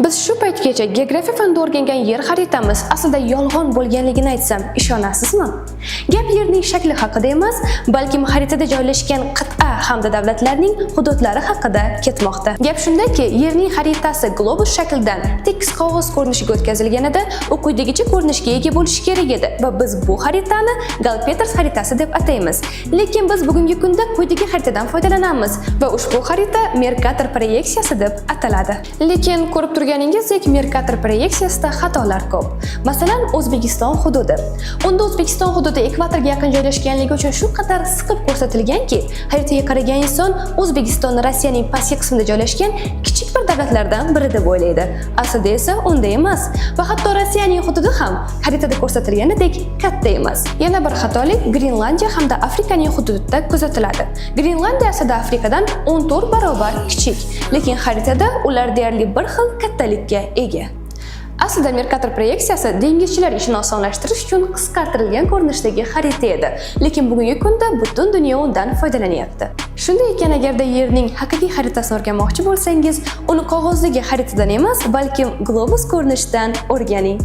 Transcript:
Biz shu paytgacha geografiya fanida o'rgangan yer xaritamiz aslida yolg'on bo'lganligini aytsam, ishonasizmi? Gap yerning shakli haqida emas, balki xaritada joylashgan qit'a hamda davlatlarning hududlari haqida ketmoqda. Gap shundaki, yerning xaritasi globus shaklidan tekis qog'oz ko'rinishiga o'tkazilganida u quyidagicha ko'rinishga ega bo'lishi kerak edi va biz bu xaritani Galapagos xaritasi deb ataymiz. Lekin biz bugungi kunda quyidagi xaritadan foydalanamiz va ushbu xarita Mercator proyeksiyasi deb ataladi. Lekin ko'rib turganingizdek, Mercator proyeksiyasida xatolar ko'p. Masalan, O'zbekiston hududi. Unda O'zbekiston hududi ekvatorga yaqin joylashganligi uchun shu qadar siqib ko'rsatilganki, xaritaga qaragan inson O'zbekistonni Rossiyaning pastki qismida joylashgan kichik bir davlatlardan biri deb o'ylaydi. Aslida esa unday emas va hatto Rossiyaning hududi ham xaritada ko'rsatilganidek katta emas. Yana bir xatolik Grenlandiya hamda Afrikaning hududida kuzatiladi. Grenlandiya aslida Afrikadan 14 barobar kichik, lekin xaritada ular deyarli bir xil kattalikka ega. Aslida Mercator proyeksiyasi dengizchilar ishini osonlashtirish uchun qisqartirilgan ko'rinishdagi xarita edi, lekin bugungi kunda butun dunyo undan foydalanyapti. Shunday ekan, agarda yerning haqiqiy xaritasini o'rganmoqchi bo'lsangiz, uni qog'ozdagi xaritadan emas, balki globus ko'rinishidan o'rganing.